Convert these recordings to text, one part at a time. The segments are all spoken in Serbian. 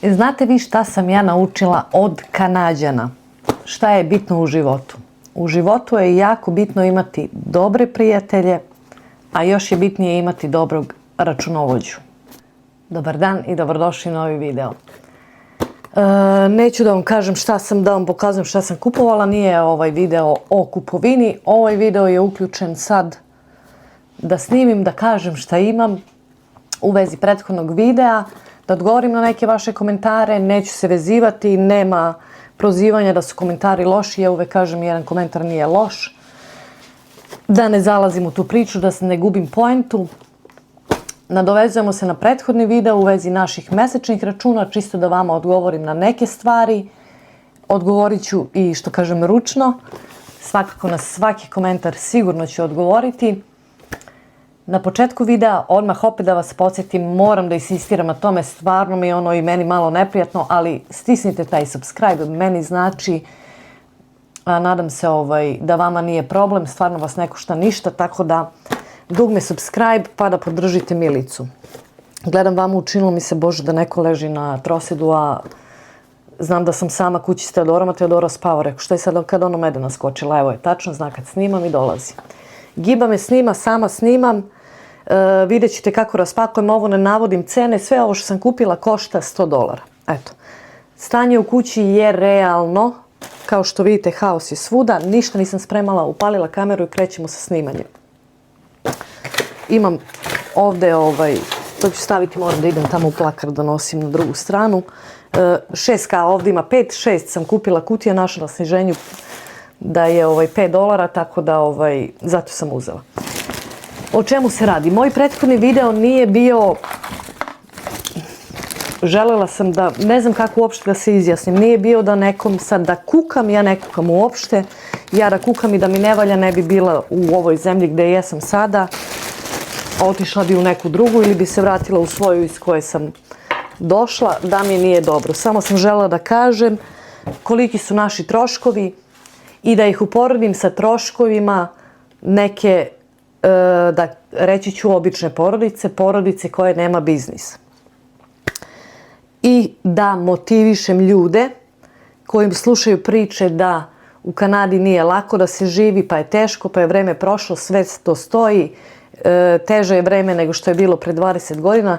Znate vi šta sam ja naučila od Kanađana? Šta je bitno u životu? U životu je jako bitno imati dobre prijatelje, a još je bitnije imati dobrog računovođu. Dobar dan i dobrodošli u novi video. Neću da vam kažem da vam pokazujem šta sam kupovala, nije ovaj video o kupovini. Ovaj video je uključen sad da snimim, da kažem šta imam u vezi prethodnog videa, da odgovorim na neke vaše komentare, neću se vezivati, nema prozivanja da su komentari loši, ja uvek kažem jedan komentar nije loš, da ne zalazim u tu priču, da se ne gubim poentu. Nadovezujemo se na prethodni video u vezi naših mesečnih računa, čisto da vama odgovorim na neke stvari. Odgovorit ću i što kažem ručno, svakako na svaki komentar sigurno ću odgovoriti. Na početku videa, odmah opet da vas podsjetim, moram da insistiram na tome, stvarno mi je ono i meni malo neprijatno, ali stisnite taj subscribe, meni znači, nadam se da vama nije problem, stvarno vas ne košta ništa, tako da dugme subscribe pa da podržite Milicu. Gledam vama, učinilo mi se, Bože, da neko leži na trosedu, a znam da sam sama kući s Teodorom, a Teodora spava. Rekao, šta je sad kad ono mede naskočila? Evo je, tačno zna kad snimam i dolazi. Giba me snima, sama snimam. Vidjet ćete kako raspakujem, ovo ne navodim cene, sve ovo što sam kupila košta $100. Eto, stanje u kući je realno, kao što vidite haos je svuda, ništa nisam spremala, upalila kameru i krećemo sa snimanjem. Imam ovde, to ću staviti, moram da idem tamo u plakar da nosim na drugu stranu. 6K, ovdje ima 5, 6 sam kupila kutija, našla na sniženju da je $5, tako da zato sam uzela. O čemu se radi? Moj prethodni video nije bio, želela sam da, ne znam kako uopšte da se izjasnim, nije bio da nekom sad da kukam, ja ne kukam uopšte, ja da kukam i da mi ne valja ne bi bila u ovoj zemlji gde jesam sada, otišla bi u neku drugu ili bi se vratila u svoju iz koje sam došla, da mi nije dobro. Samo sam želela da kažem koliki su naši troškovi i da ih uporedim sa troškovima neke, da reći ću, obične porodice koje nema biznis. I da motivišem ljude koji slušaju priče da u Kanadi nije lako da se živi, pa je teško, pa je vreme prošlo, sve to stoji, teže je vreme nego što je bilo pre 20 godina.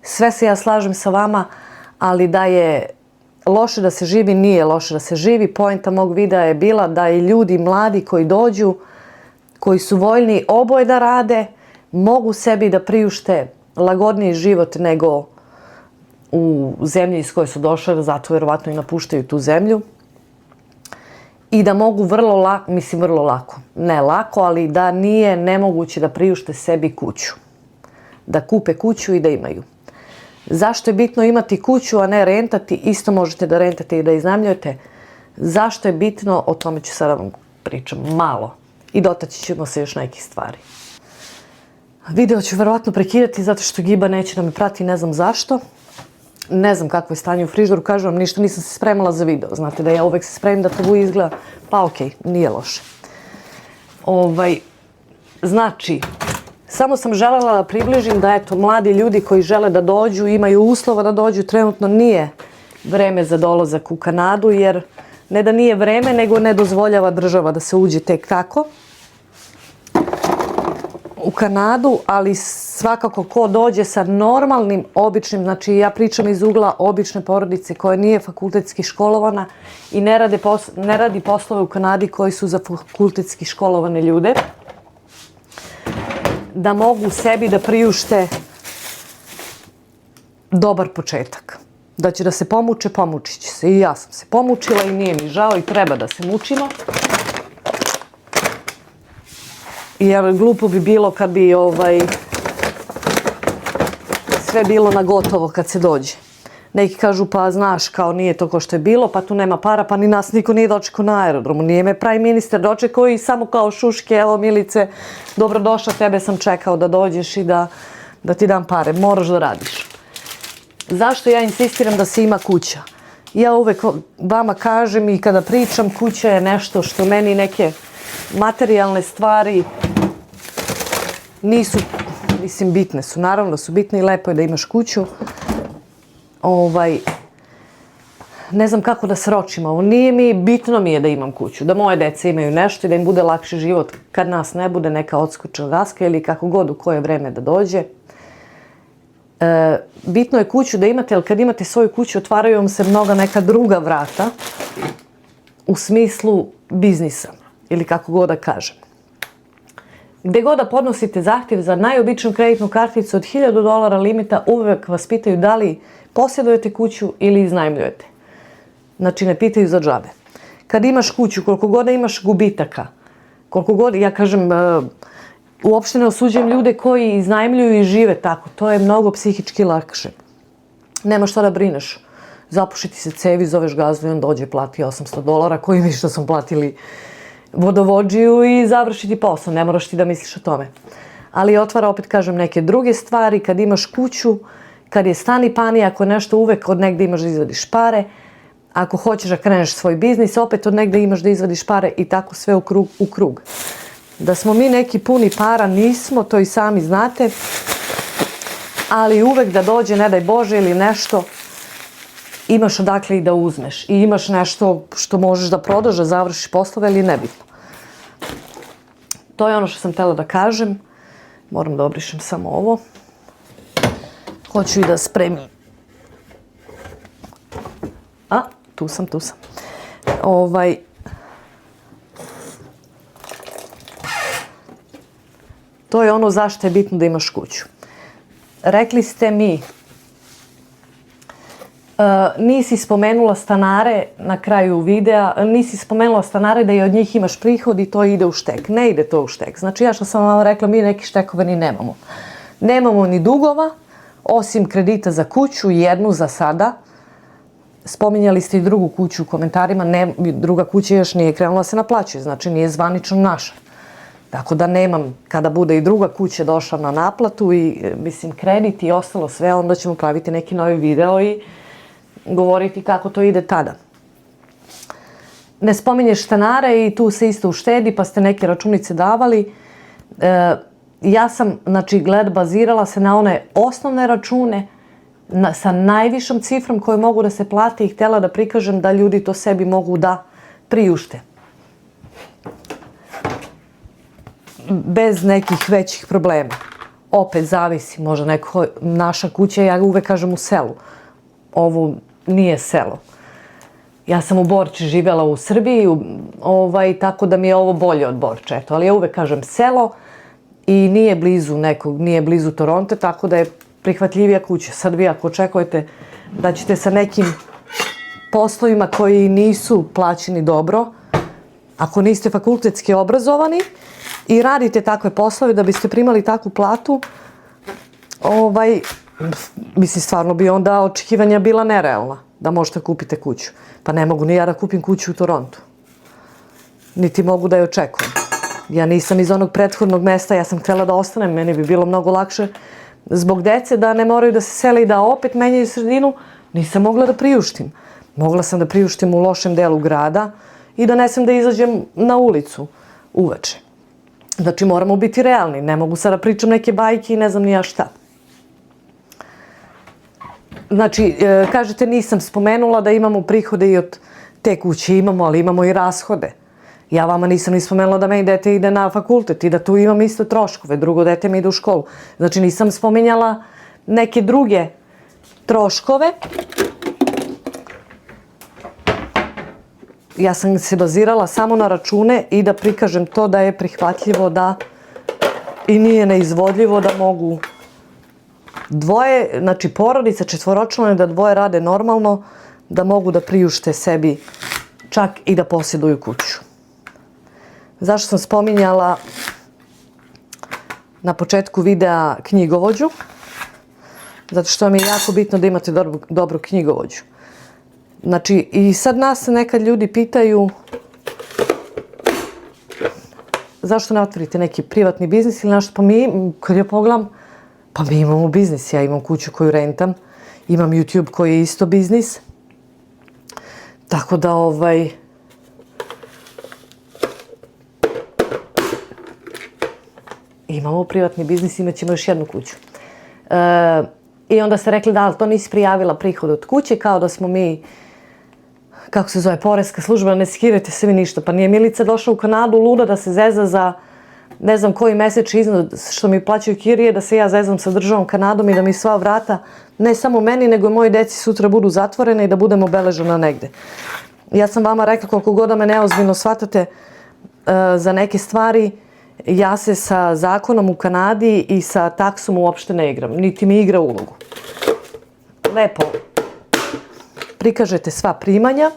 Sve se ja slažem sa vama, ali da je loše da se živi, nije loše da se živi. Poenta mog videa je bila da i ljudi mladi koji dođu, koji su voljni oboje da rade, mogu sebi da priušte lagodniji život nego u zemlji iz koje su došle, zato verovatno i napuštaju tu zemlju. I da mogu vrlo lako, ne lako, ali da nije nemoguće da priušte sebi kuću. Da kupe kuću i da imaju. Zašto je bitno imati kuću, a ne rentati? Isto možete da rentate i da iznajmljujete. Zašto je bitno? O tome ću sada vam pričam malo. I dotaći ćemo se još nekih stvari. Video ću verovatno prekidati zato što Giba neće da me prati, ne znam zašto. Ne znam kakvo je stanje u frižderu, kažem vam, ništa nisam se spremala za video. Znate da ja uvek se spremim da to izgleda, pa okej, nije loše. Znači, samo sam želela da približim da eto, mladi ljudi koji žele da dođu, imaju uslova da dođu, trenutno nije vreme za dolazak u Kanadu, jer ne da nije vreme, nego ne dozvoljava država da se uđe tek tako u Kanadu, ali svakako ko dođe sa normalnim, običnim, znači ja pričam iz ugla obične porodice koja nije fakultetski školovana i ne radi poslove u Kanadi koji su za fakultetski školovane ljude, da mogu sebi da priušte dobar početak. Da će da se pomuče, pomučit će se. I ja sam se pomučila i nije mi žao i treba da se mučimo. Jer glupo bi bilo kad bi sve bilo na gotovo kad se dođe. Neki kažu pa znaš kao nije to ko što je bilo, pa tu nema para, pa ni nas niko nije dočekao na aerodromu. Nije me pravi ministar dočekao i samo kao šuške, evo Milice, dobrodošla, tebe sam čekao da dođeš i da ti dam pare. Moraš da radiš. Zašto ja insistiram da se ima kuća? Ja uvek vama kažem i kada pričam, kuća je nešto što meni neke materijalne stvari nisu, mislim, bitne su. Naravno da su bitne i lepo je da imaš kuću. ne znam kako da sročim ovo. Nije mi, bitno mi je da imam kuću, da moje dece imaju nešto i da im bude lakši život. Kad nas ne bude, neka odskočna daska ili kako god u koje vreme da dođe. Bitno je kuću da imate, jer kad imate svoju kuću otvaraju vam se mnoga neka druga vrata u smislu biznisa ili kako god da kažem. Gde god da podnosite zahtjev za najobičniju kreditnu karticu od $1000 limita, uvek vas pitaju da li posjedujete kuću ili iznajmljujete. Znači ne pitaju za džabe. Kad imaš kuću, koliko god da imaš gubitaka, koliko god, ja kažem, uopšte ne osuđujem ljude koji iznajmljuju i žive tako. To je mnogo psihički lakše. Nema šta da brineš. Zapuši ti se cevi, zoveš gazdu i on dođe plati $800 koji mi što sam platili vodovodžiju i završi ti posao. Ne moraš ti da misliš o tome. Ali otvara, opet kažem, neke druge stvari. Kad imaš kuću, kad je stan i pani, ako nešto uvek od negde imaš da izvadiš pare. Ako hoćeš da kreneš svoj biznis, opet od negde imaš da izvadiš pare i tako sve u krug. Da smo mi neki puni para, nismo, to i sami znate. Ali uvek da dođe, ne daj Bože, ili nešto, imaš odakle i da uzmeš. I imaš nešto što možeš da prodaš, da završiš poslove ili nebitno. To je ono što sam htjela da kažem. Moram da obrišem samo ovo. Hoću i da spremim. Tu sam. To je ono zašto je bitno da imaš kuću. Rekli ste mi, nisi spomenula stanare na kraju videa, nisi spomenula stanare da i od njih imaš prihod i to ide u štek. Ne ide to u štek. Znači ja što sam vam rekla, mi neki štekove ni nemamo. Nemamo ni dugova, osim kredita za kuću, jednu za sada. Spominjali ste i drugu kuću u komentarima, druga kuća još nije krenula da se naplaćuje, znači nije zvanično naša. Tako da nemam, kada bude i druga kuća došla na naplatu i mislim kredit i ostalo sve, onda ćemo praviti neki novi video i govoriti kako to ide tada. Ne spominješ stanare i tu se isto uštedi pa ste neke računice davali. Ja sam, znači, bazirala se na one osnovne račune sa najvišom cifrom koju mogu da se plate i htjela da prikažem da ljudi to sebi mogu da priušte. Bez nekih većih problema. Opet zavisi, možda neko, naša kuća, ja uvek kažem u selu. Ovo nije selo. Ja sam u Borči živjela u Srbiji, tako da mi je ovo bolje od Borča. Eto, ali ja uvek kažem selo i nije blizu nekog, nije blizu Toronto, tako da je prihvatljivija kuća. Sad vi ako očekujete da ćete sa nekim poslovima koji nisu plaćeni dobro, ako niste fakultetski obrazovani i radite takve poslove da biste primali takvu platu, mislim, stvarno bi onda očekivanja bila nerealna da možete kupite kuću. Pa ne mogu ni ja da kupim kuću u Torontu. Niti mogu da je očekujem. Ja nisam iz onog prethodnog mesta, ja sam htjela da ostanem, meni bi bilo mnogo lakše zbog dece da ne moraju da se sele i da opet menjaju sredinu, nisam mogla da priuštim. Mogla sam da priuštim u lošem delu grada i da ne sam da izađem na ulicu uveče. Znači moramo biti realni, ne mogu sada pričam neke bajke i ne znam ni ja šta. Znači, kažete nisam spomenula da imamo prihode i od te kuće, imamo, ali imamo i rashode. Ja vama nisam ni spomenula da meni dete ide na fakultet i da tu imam isto troškove, drugo dete mi ide u školu. Znači nisam spomenjala neke druge troškove. Ja sam se bazirala samo na račune i da prikažem to da je prihvatljivo da i nije neizvodljivo da mogu dvoje, znači porodica četvoročlane, da dvoje rade normalno, da mogu da priušte sebi čak i da posjeduju kuću. Zašto sam spominjala na početku videa knjigovođu? Zato što mi je jako bitno da imate dobru knjigovođu. Znači, i sad nas nekad ljudi pitaju zašto ne otvorite neki privatni biznis ili nešto, pa mi, kad ja pogledam, pa mi imamo biznis, ja imam kuću koju rentam, imam YouTube koji je isto biznis, tako da imamo privatni biznis, imat ćemo još jednu kuću. I onda ste rekli da, ali to nisi prijavila prihod od kuće, kao da smo mi kako se zove, poreska služba, ne skirajte se vi ništa. Pa nije Milica došla u Kanadu luda da se zeza za ne znam koji mesečni iznos što mi plaćaju kirije, da se ja zezam sa državom Kanadom i da mi sva vrata, ne samo meni, nego i moji deci sutra budu zatvorene i da budem obeležena negde. Ja sam vama rekla koliko god da me neozbiljno shvatate za neke stvari, ja se sa zakonom u Kanadi i sa taksom uopšte ne igram, niti mi igra ulogu. Lepo prikažete sva primanja,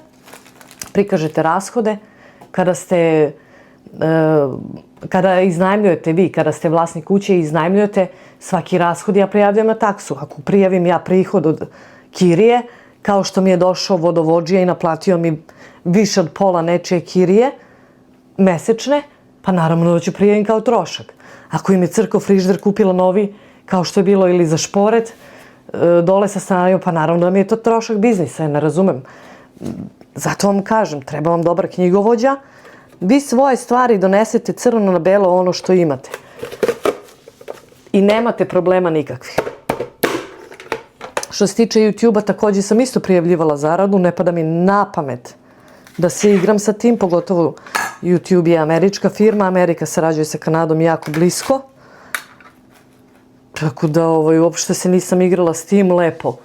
prikažete rashode, kada iznajmljujete vi, kada ste vlasnik kuće i iznajmljujete, svaki rashod ja prijavljam na taksu. Ako prijavim ja prihod od kirije, kao što mi je došao vodovodžija i naplatio mi više od pola nečije kirije mesečne, pa naravno da ću prijavim kao trošak. Ako im je crkva frižider kupila novi, kao što je bilo ili za šporet, dole sa stanarima, pa naravno da mi je to trošak biznisa, ja ne razumem. Zato vam kažem, treba vam dobar knjigovođa. Vi svoje stvari donesete crno na belo ono što imate. I nemate problema nikakvih. Što se tiče YouTube-a, također sam isto prijavljivala zaradu, ne pada mi na pamet da se igram sa tim, pogotovo YouTube je američka firma, Amerika sarađuje sa Kanadom jako blisko. Tako da uopšte se nisam igrala s tim, lepo.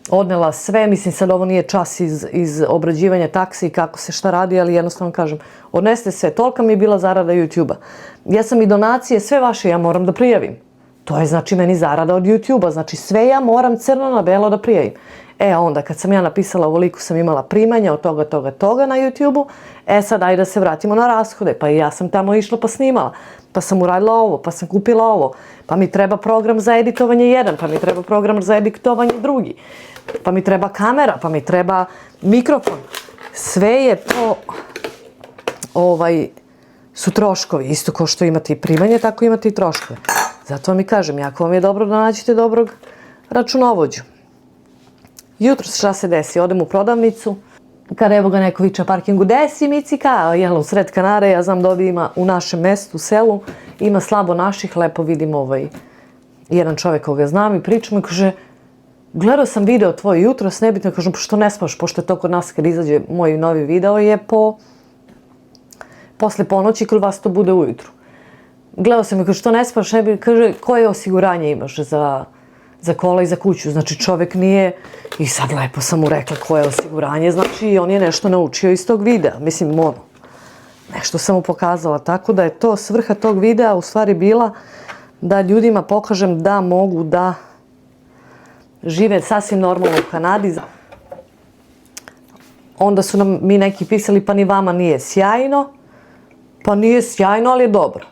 Odnela sve, mislim sad ovo nije čas iz obrađivanja taksi i kako se šta radi, ali jednostavno kažem, odnesite sve, tolika mi je bila zarada YouTube-a. Ja sam i donacije, sve vaše ja moram da prijavim. To je znači meni zarada od YouTube-a, znači sve ja moram crno na belo da prijavim. A onda kad sam ja napisala ovoliko sam imala primanja od toga na YouTube-u, sad ajde da se vratimo na rashode, pa i ja sam tamo išla pa snimala, pa sam uradila ovo, pa sam kupila ovo, pa mi treba program za editovanje jedan, pa mi treba program za editovanje drugi, pa mi treba kamera, pa mi treba mikrofon. Sve je to, su troškovi, isto kao što imate i primanje, tako imate i troškove. Zato vam i kažem, jako vam je dobro da nađete dobrog računovođu. Jutros šta se desi, odem u prodavnicu, kada evo ga neko viče parkingu, desi Micika, u sred Kanare, ja znam da ovdje ima u našem mestu, u selu, ima slabo naših, lepo vidim jedan čovjek koga znam i pričam i kaže, gledao sam video tvoj jutros, nebitno, kažem, što ne spaš, pošto je to kod nas kad izađe moj novi video, je posle ponoći, kod vas to bude ujutru. Gledao sam i kaže, što ne spaš, kaže, koje osiguranje imaš za kola i za kuću, znači čovjek nije, i sad lepo sam mu rekla koje osiguranje, znači on je nešto naučio iz tog videa, mislim nešto sam mu pokazala, tako da je to svrha tog videa u stvari bila da ljudima pokažem da mogu da žive sasvim normalno u Kanadi. Onda su nam mi neki pisali pa ni vama nije sjajno, pa nije sjajno ali je dobro.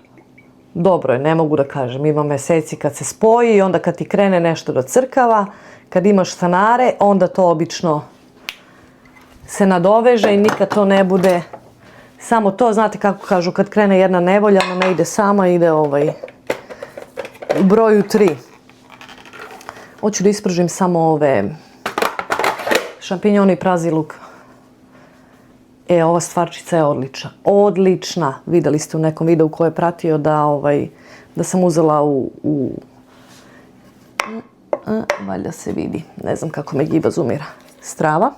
Dobro je, ne mogu da kažem, ima meseci kad se spoji i onda kad ti krene nešto da crkava, kad imaš stanare, onda to obično se nadoveže i nikad to ne bude samo to, znate kako kažu, kad krene jedna nevolja, ona ne ide sama, ide u broju 3. Hoću da ispržim samo ove šampinjone i prazi luk. Ova stvarčica je odlična. Odlična. Videli ste u nekom videu ko je pratio da sam uzela valjda se vidi. Ne znam kako me giba zoomira. Strava.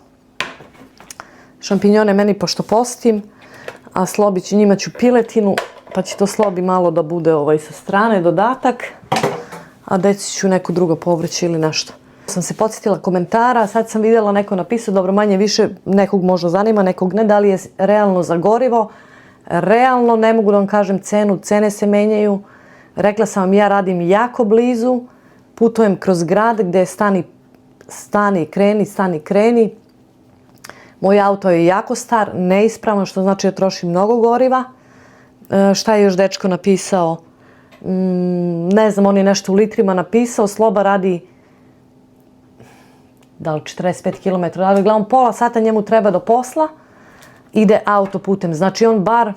Šampinjone meni pošto postim, a Slobiću njima ću piletinu, pa će to Slobi malo da bude sa strane dodatak, a deci ću neko drugo povrće ili nešto. Sam se podsjetila komentara, sad sam vidjela neko napisao, dobro manje više, nekog možda zanima, nekog ne, da li je realno za gorivo. Realno, ne mogu da vam kažem cenu, cene se menjaju. Rekla sam vam, ja radim jako blizu, putujem kroz grad gdje je stani, kreni. Moj auto je jako star, neispravno, što znači da troši mnogo goriva. Šta je još dečko napisao? Ne znam, on je nešto u litrima napisao, Sloba radi da li 45 km, ali gledam pola sata njemu treba do posla, ide autoputem. Znači on bar,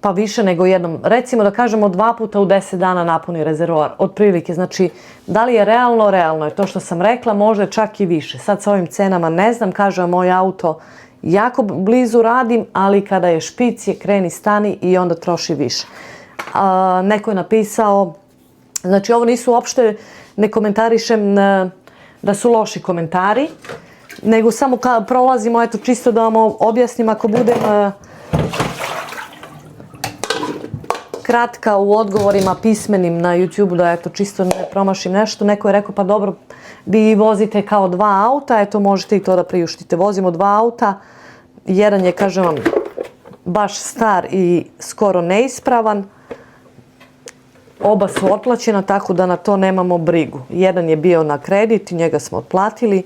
pa više nego jednom, recimo da kažemo 2 puta u 10 dana napuni rezervoar, otprilike. Znači, da li je realno? Realno je to što sam rekla, možda čak i više. Sad sa ovim cenama ne znam, kaže moj auto, jako blizu radim, ali kada je špic je kreni, stani i onda troši više. Neko je napisao, znači ovo nisu uopšte, ne komentarišem da su loši komentari, nego samo prolazimo, eto, čisto da vam objasnim ako budem kratka u odgovorima pismenim na YouTube, da eto, čisto ne promašim nešto. Neko je rekao, pa dobro, vi vozite kao 2 auta, eto, možete i to da priuštite. Vozimo 2 auta, jedan je, kažem vam, baš star i skoro neispravan. Oba su otplaćena, tako da na to nemamo brigu. Jedan je bio na kredit i njega smo otplatili.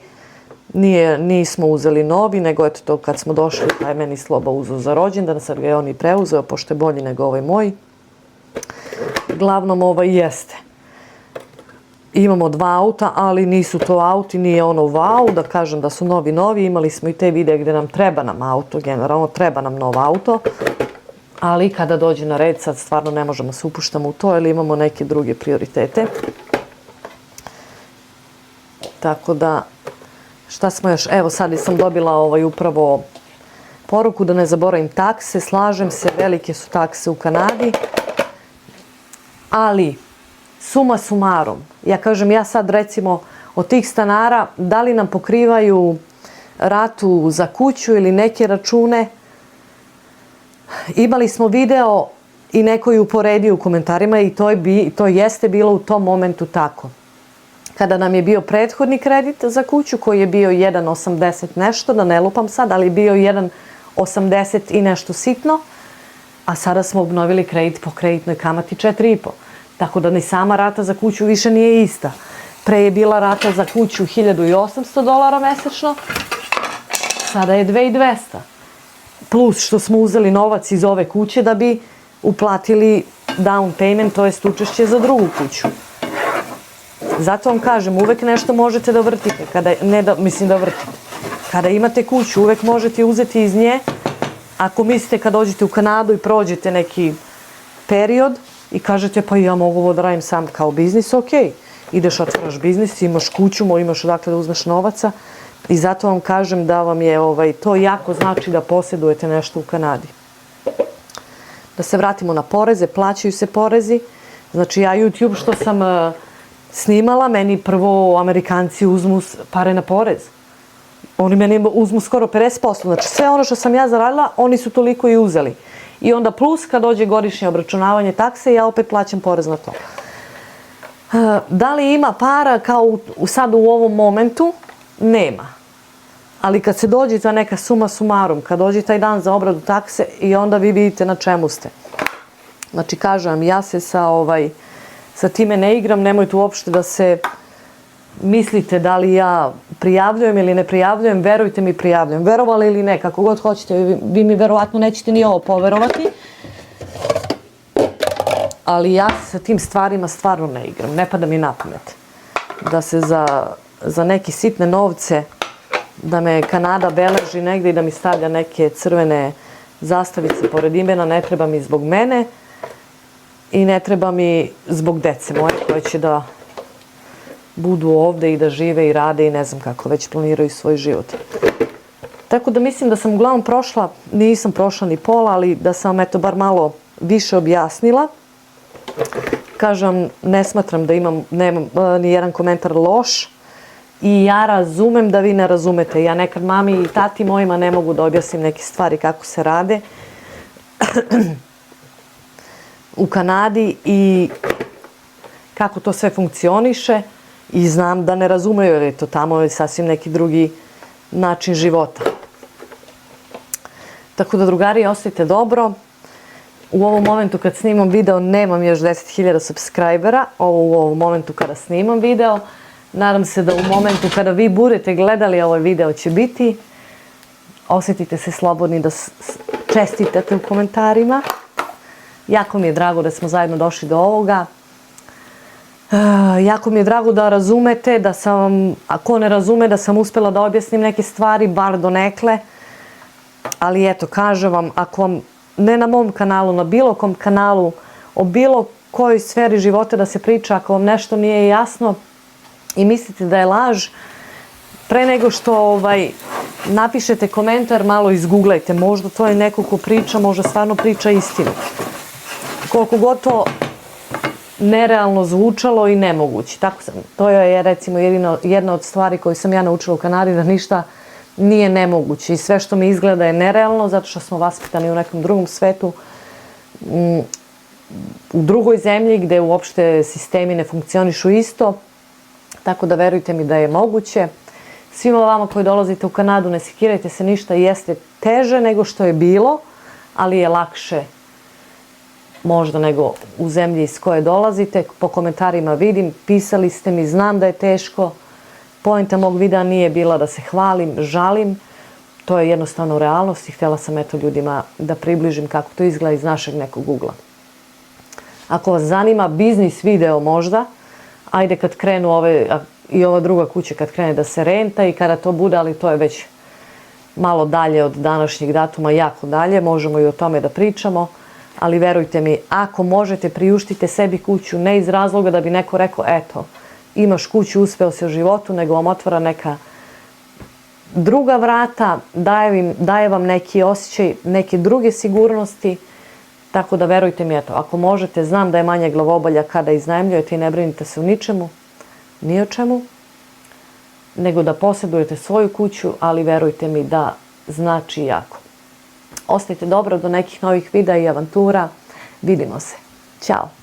Nismo uzeli novi, nego eto to kad smo došli, pa je meni Sloba uzeo za rođendan, sad ga je on i preuzeo, pošto je bolji nego ovaj moj. Glavnom jeste. Imamo 2 auta, ali nisu to auti, nije ono wow, da kažem da su novi. Imali smo i te videe gdje treba nam auto, generalno treba nam nov auto. Ali kada dođe na red, sad stvarno ne možemo se upuštamo u to, jer imamo neke druge prioritete. Tako da, šta smo još? Evo sad sam dobila upravo poruku da ne zaboravim takse. Slažem se, velike su takse u Kanadi. Ali, suma sumarom, ja kažem, ja sad recimo od tih stanara, da li nam pokrivaju ratu za kuću ili neke račune. Imali smo video i neko je uporedio u komentarima i to jeste bilo u tom momentu tako. Kada nam je bio prethodni kredit za kuću koji je bio 1,80 nešto, da ne lupam sad, ali je bio 1,80 i nešto sitno, a sada smo obnovili kredit po kreditnoj kamati 4,5. Tako da ni sama rata za kuću više nije ista. Pre je bila rata za kuću $1.800 mesečno, sada je 2.200. Plus što smo uzeli novac iz ove kuće da bi uplatili down payment, to jest učešće za drugu kuću. Zato vam kažem, uvek nešto možete da vrtite, kada imate kuću, uvek možete uzeti iz nje, ako mislite kad dođete u Kanadu i prođete neki period i kažete pa ja mogu ovo da radim sam kao biznis, ok, ideš otvaraš biznis, imaš kuću, imaš odakle da uzmeš novaca i zato vam kažem da vam je to jako znači da posjedujete nešto u Kanadi. Da se vratimo na poreze, plaćaju se porezi, znači ja YouTube što sam snimala, meni prvo Amerikanci uzmu pare na porez. Oni meni uzmu skoro 50%. Znači sve ono što sam ja zaradila, oni su toliko i uzeli. I onda plus kad dođe godišnje obračunavanje takse, ja opet plaćam porez na to. Da li ima para kao sad u ovom momentu? Nema. Ali kad se dođe ta neka suma sumarum, kad dođe taj dan za obradu takse i onda vi vidite na čemu ste. Znači kažem vam, ja se sa time ne igram, nemojte uopšte da se mislite da li ja prijavljujem ili ne prijavljujem, verujte mi prijavljujem. Verovali ili ne, kako god hoćete, vi mi verovatno nećete ni ovo poverovati. Ali ja se sa tim stvarima stvarno ne igram, ne pada mi na pamet. Da se za neke sitne novce, da me Kanada beleži negdje i da mi stavlja neke crvene zastavice pored imena, ne treba mi zbog mene. I ne treba mi zbog dece moje koje će da budu ovde i da žive i rade i ne znam kako već planiraju svoj život. Tako da mislim da sam uglavnom prošla, nisam prošla ni pola, ali da sam eto bar malo više objasnila. Kažem, ne smatram da nemam ni jedan komentar loš i ja razumem da vi ne razumete. Ja nekad mami i tati mojima ne mogu da objasnim neke stvari kako se rade u Kanadi i kako to sve funkcioniše i znam da ne razumeju jer je to tamo sasvim neki drugi način života. Tako da drugari, ostajte dobro. U ovom momentu kad snimam video nemam još 10.000 subscribera, u ovom momentu kada snimam video. Nadam se da u momentu kada vi budete gledali ovaj video će biti. Osjetite se slobodni da čestitate u komentarima. Jako mi je drago da smo zajedno došli do ovoga. Jako mi je drago da razumete, da sam, ako ne razume, da sam uspjela da objasnim neke stvari, bar donekle. Ali eto, kažem vam, ako vam, ne na mom kanalu, na bilo kom kanalu, o bilo kojoj sferi života da se priča, ako vam nešto nije jasno i mislite da je laž, pre nego što napišete komentar, malo izguglajte. Možda to je neko ko priča, možda stvarno priča istinu. Koliko god to nerealno zvučalo i nemoguće. To je recimo jedna od stvari koju sam ja naučila u Kanadi, da ništa nije nemoguće i sve što mi izgleda je nerealno zato što smo vaspitani u nekom drugom svetu, u drugoj zemlji gde uopšte sistemi ne funkcionišu isto, tako da verujte mi da je moguće. Svima vama koji dolazite u Kanadu, ne sekirajte se ništa, jeste teže nego što je bilo, ali je lakše možda nego u zemlji iz koje dolazite. Po komentarima vidim, pisali ste mi, znam da je teško. Poenta mog videa nije bila da se hvalim, žalim. To je jednostavno realnost i htjela sam eto ljudima da približim kako to izgleda iz našeg nekog ugla. Ako vas zanima biznis video možda, ajde kad krenu i ova druga kuća kad krene da se renta i kada to bude, ali to je već malo dalje od današnjeg datuma, jako dalje, možemo i o tome da pričamo, ali verujte mi, ako možete, priuštite sebi kuću, ne iz razloga da bi neko rekao, eto, imaš kuću, uspeo si u životu, nego vam otvara neka druga vrata, daje vam neki osjećaj, neke druge sigurnosti, tako da verujte mi, eto, ako možete, znam da je manje glavobolja kada iznajmljujete i ne brinite se u ničemu, ni o čemu, nego da posjedujete svoju kuću, ali verujte mi da znači jako. Ostajte dobro do nekih novih videa i avantura. Vidimo se. Ćao!